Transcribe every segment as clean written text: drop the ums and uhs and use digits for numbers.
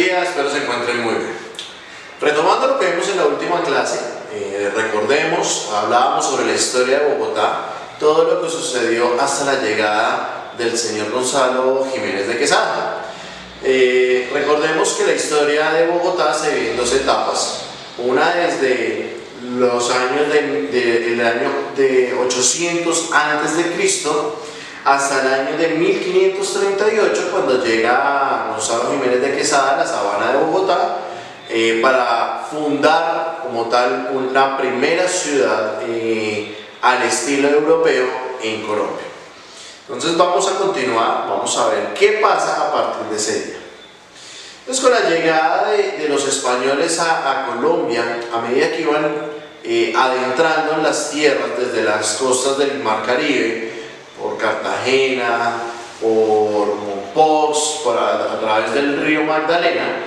día, espero se encuentren muy bien. Retomando lo que vimos en la última clase, recordemos, hablábamos sobre la historia de Bogotá, todo lo que sucedió hasta la llegada del señor Gonzalo Jiménez de Quesada. Recordemos que la historia de Bogotá se divide en dos etapas, una desde los años el año de 800 antes de Cristo hasta el año de 1538, cuando llega Gonzalo Jiménez de Quesada a la sabana de Bogotá para fundar como tal la primera ciudad al estilo europeo en Colombia. Entonces vamos a continuar, vamos a ver qué pasa a partir de ese día. Entonces, con la llegada de los españoles a Colombia, a medida que iban adentrando en las tierras desde las costas del Mar Caribe, por Cartagena, por Mompox, a través del río Magdalena,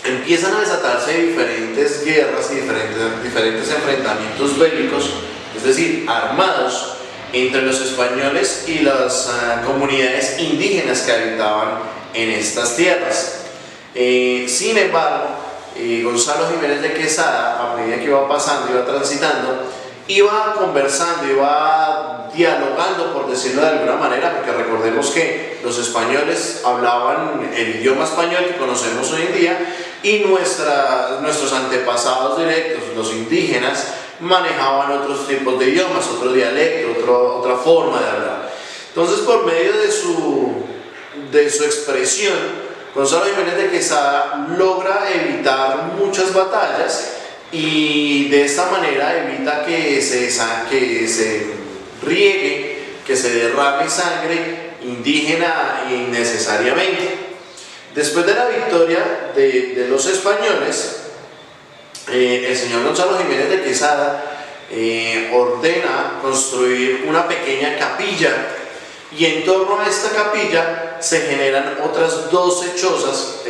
empiezan a desatarse diferentes guerras y diferentes enfrentamientos bélicos, es decir, armados, entre los españoles y las comunidades indígenas que habitaban en estas tierras. Sin embargo, Gonzalo Jiménez de Quesada, a medida que iba pasando, iba transitando, iba conversando, iba dialogando, por decirlo de alguna manera, porque recordemos que los españoles hablaban el idioma español que conocemos hoy en día y nuestros antepasados directos, los indígenas, manejaban otros tipos de idiomas, otro dialecto, otra forma de hablar. Entonces, por medio de su expresión, Gonzalo Jiménez de Quesada logra evitar muchas batallas y de esta manera evita que se riegue, que se derrame sangre indígena innecesariamente. Después de la victoria de los españoles, el señor Gonzalo Jiménez de Quesada ordena construir una pequeña capilla, y en torno a esta capilla se generan otras 12 chozas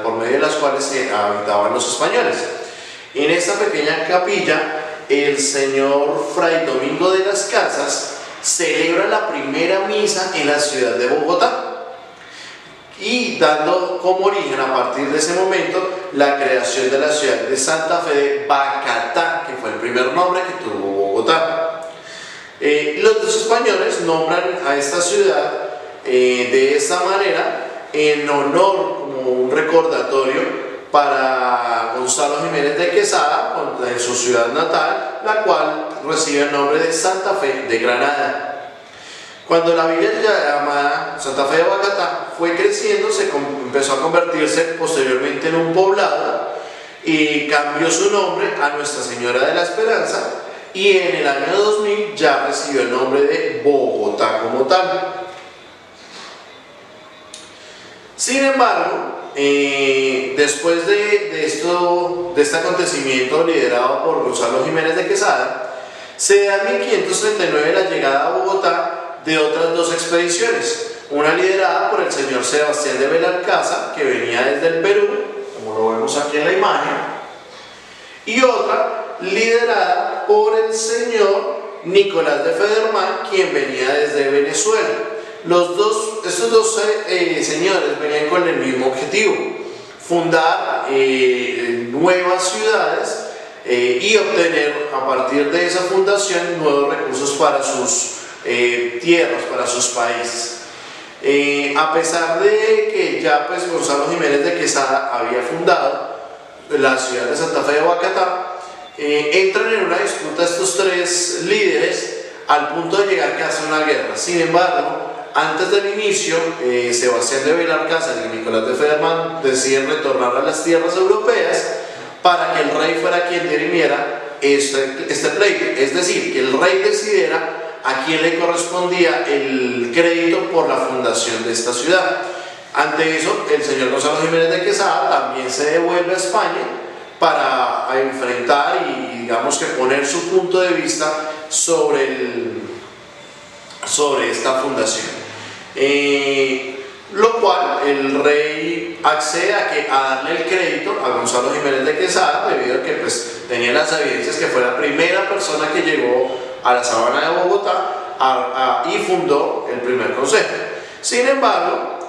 por medio de las cuales se habitaban los españoles. En esta pequeña capilla, el señor Fray Domingo de las Casas celebra la primera misa en la ciudad de Bogotá, y dando como origen a partir de ese momento la creación de la ciudad de Santa Fe de Bacatá, que fue el primer nombre que tuvo Bogotá. Los españoles nombran a esta ciudad de esta manera en honor, como un recordatorio para Gonzalo Jiménez de Quesada en su ciudad natal, la cual recibe el nombre de Santa Fe de Granada. Cuando la villa llamada Santa Fe de Bogotá fue creciendo, empezó a convertirse posteriormente en un poblado y cambió su nombre a Nuestra Señora de la Esperanza, y en el año 2000 ya recibió el nombre de Bogotá como tal. Sin embargo, después de este acontecimiento liderado por Gonzalo Jiménez de Quesada, se da en 1539 la llegada a Bogotá de otras dos expediciones, una liderada por el señor Sebastián de Belalcázar, que venía desde el Perú, como lo vemos aquí en la imagen, y otra liderada por el señor Nicolás de Federman, quien venía desde Venezuela. Estos dos señores venían con el mismo objetivo: fundar nuevas ciudades y obtener a partir de esa fundación nuevos recursos para sus tierras, para sus países. A pesar de que ya pues Gonzalo Jiménez de Quesada había fundado la ciudad de Santa Fe de Bogotá, entran en una disputa estos tres líderes al punto de llegar casi a una guerra. Sin embargo, antes del inicio, Sebastián de Belalcázar y Nicolás de Federman deciden retornar a las tierras europeas para que el rey fuera quien dirimiera este pleito, es decir, que el rey decidiera a quien le correspondía el crédito por la fundación de esta ciudad. Ante eso, el señor Gonzalo Jiménez de Quesada también se devuelve a España para enfrentar y digamos que poner su punto de vista sobre esta fundación. Lo cual el rey accede a darle el crédito a Gonzalo Jiménez de Quesada, debido a que pues tenía las evidencias que fue la primera persona que llegó a la sabana de Bogotá y fundó el primer consejo. Sin embargo,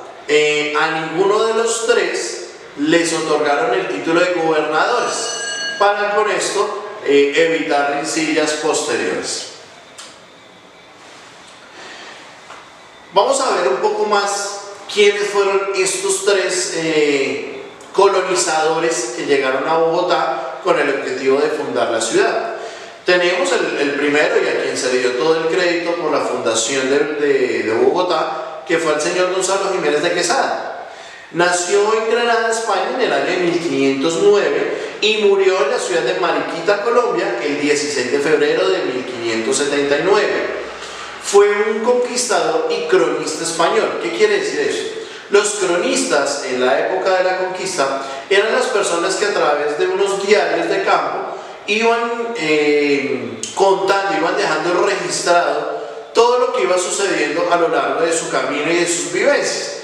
a ninguno de los tres les otorgaron el título de gobernadores, para con esto evitar rencillas posteriores. Vamos a ver un poco más quiénes fueron estos tres colonizadores que llegaron a Bogotá con el objetivo de fundar la ciudad. Tenemos el primero, y a quien se le dio todo el crédito por la fundación de Bogotá, que fue el señor Gonzalo Jiménez de Quesada. Nació en Granada, España, en el año de 1509 y murió en la ciudad de Mariquita, Colombia, el 16 de febrero de 1579. Fue un conquistador y cronista español. ¿Qué quiere decir eso? Los cronistas en la época de la conquista eran las personas que a través de unos diarios de campo iban contando, iban dejando registrado todo lo que iba sucediendo a lo largo de su camino y de sus vivencias.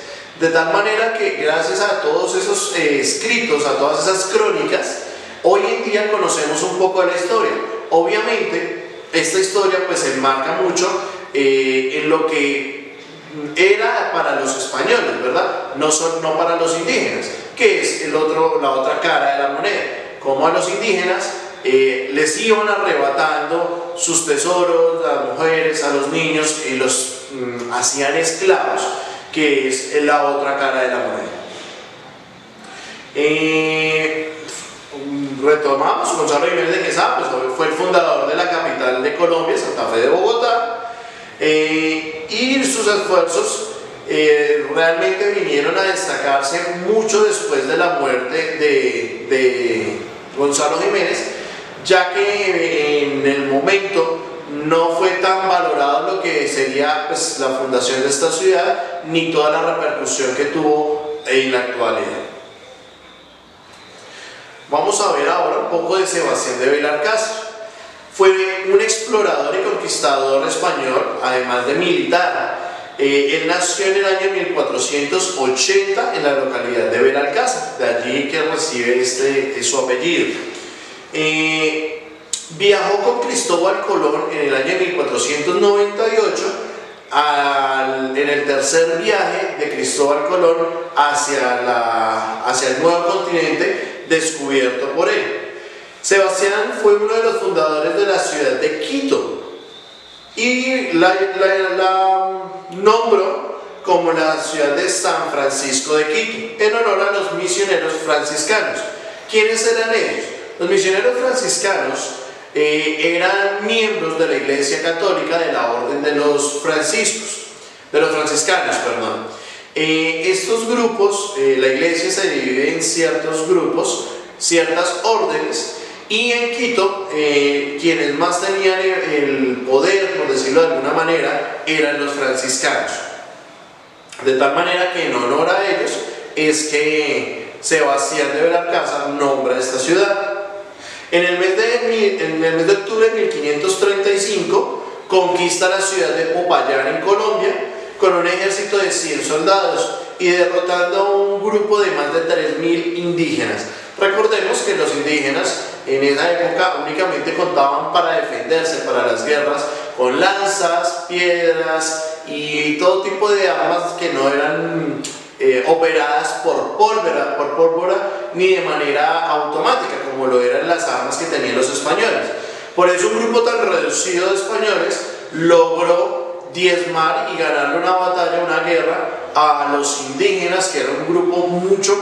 De tal manera que gracias a todos esos escritos, a todas esas crónicas, hoy en día conocemos un poco de la historia. Obviamente, esta historia pues se enmarca mucho en lo que era para los españoles, ¿verdad? No para los indígenas, que es la otra cara de la moneda. Como a los indígenas les iban arrebatando sus tesoros, a las mujeres, a los niños, y los hacían esclavos, que es la otra cara de la moneda. Retomamos, Gonzalo Jiménez de Quesada pues fue el fundador de la capital de Colombia, Santa Fe de Bogotá, y sus esfuerzos realmente vinieron a destacarse mucho después de la muerte de Gonzalo Jiménez, ya que en el momento no fue tan valorado lo que sería pues, la fundación de esta ciudad, ni toda la repercusión que tuvo en la actualidad. Vamos a ver ahora un poco de Sebastián de Belalcázar. Fue un explorador y conquistador español, además de militar. Él nació en el año 1480 en la localidad de Belalcázar, de allí que recibe su apellido. Viajó con Cristóbal Colón en el año 1498 en el tercer viaje de Cristóbal Colón hacia el nuevo continente descubierto por él. Sebastián fue uno de los fundadores de la ciudad de Quito y la nombró como la ciudad de San Francisco de Quito, en honor a los misioneros franciscanos. ¿Quiénes eran ellos? Los misioneros franciscanos eran miembros de la Iglesia Católica de la Orden de los franciscanos, perdón. Estos grupos, la Iglesia se divide en ciertos grupos, ciertas órdenes, y en Quito quienes más tenían el poder, por decirlo de alguna manera, eran los franciscanos. De tal manera que en honor a ellos es que Sebastián de Belalcázar nombra esta ciudad. En el mes de octubre de 1535 conquista la ciudad de Popayán en Colombia con un ejército de 100 soldados y derrotando a un grupo de más de 3.000 indígenas. Recordemos que los indígenas en esa época únicamente contaban para defenderse, para las guerras, con lanzas, piedras y todo tipo de armas que no eran operadas por pólvora ni de manera automática como lo eran las armas que tenían los españoles. Por eso un grupo tan reducido de españoles logró diezmar y ganarle una batalla, una guerra a los indígenas, que era un grupo mucho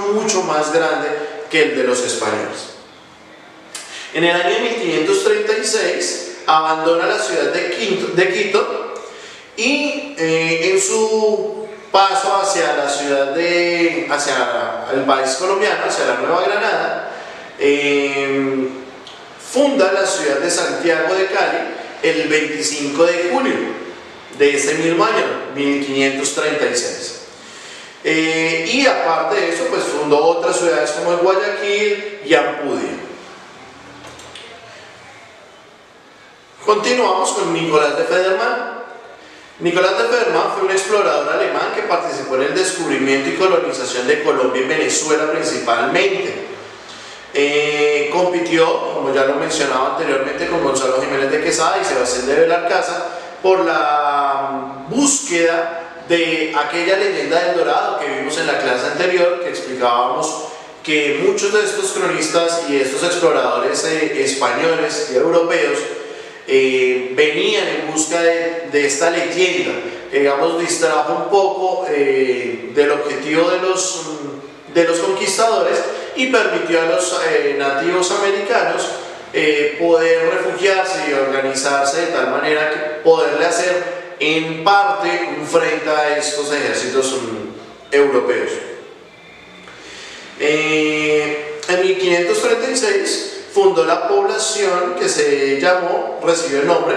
más grande que el de los españoles. En el año 1536 abandona la ciudad de Quito y en su paso hacia la ciudad hacia el país colombiano, hacia la Nueva Granada, funda la ciudad de Santiago de Cali el 25 de julio de ese mismo año, 1536. Y aparte de eso, pues fundó otras ciudades como Guayaquil y Ampudia. Continuamos con Nicolás de Federman. Nicolás de Federman fue un explorador alemán que participó en el descubrimiento y colonización de Colombia y Venezuela principalmente. Compitió, como ya lo mencionaba anteriormente, con Gonzalo Jiménez de Quesada y Sebastián de Belalcázar por la búsqueda de aquella leyenda del Dorado que vimos en la clase anterior, que explicábamos que muchos de estos cronistas y estos exploradores españoles y europeos venían en busca de esta leyenda, que digamos distrajo un poco del objetivo de los conquistadores y permitió a los nativos americanos poder refugiarse y organizarse de tal manera que poderle hacer en parte un frente a estos ejércitos europeos. En 1536 fundó la población que se llamó, recibió el nombre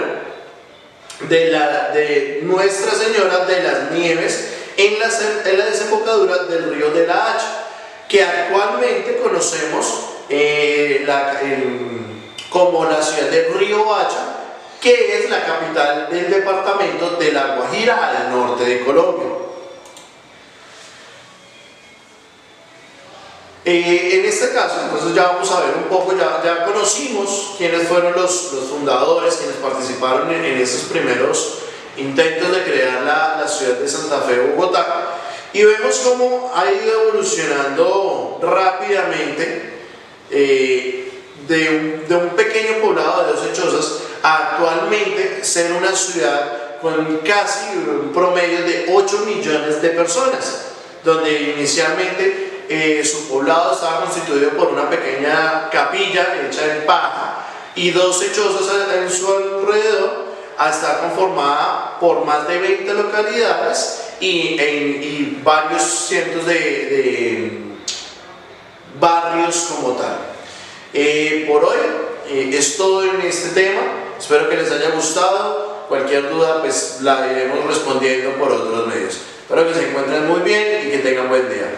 de Nuestra Señora de las Nieves en la desembocadura del río de la Hacha, que actualmente conocemos como la ciudad de Río Hacha, que es la capital del departamento de La Guajira, al norte de Colombia. En este caso, entonces ya vamos a ver un poco, ya conocimos quiénes fueron los fundadores, quienes participaron en esos primeros intentos de crear la ciudad de Santa Fe, Bogotá, y vemos cómo ha ido evolucionando rápidamente de un pequeño poblado de 12 chozas a actualmente ser una ciudad con casi un promedio de 8 millones de personas, donde inicialmente su poblado estaba constituido por una pequeña capilla hecha en paja y 12 chozas en su alrededor, a estar conformada por más de 20 localidades y varios cientos de barrios como tal. Por hoy es todo en este tema, espero que les haya gustado. Cualquier duda pues la iremos respondiendo por otros medios. Espero que se encuentren muy bien y que tengan buen día.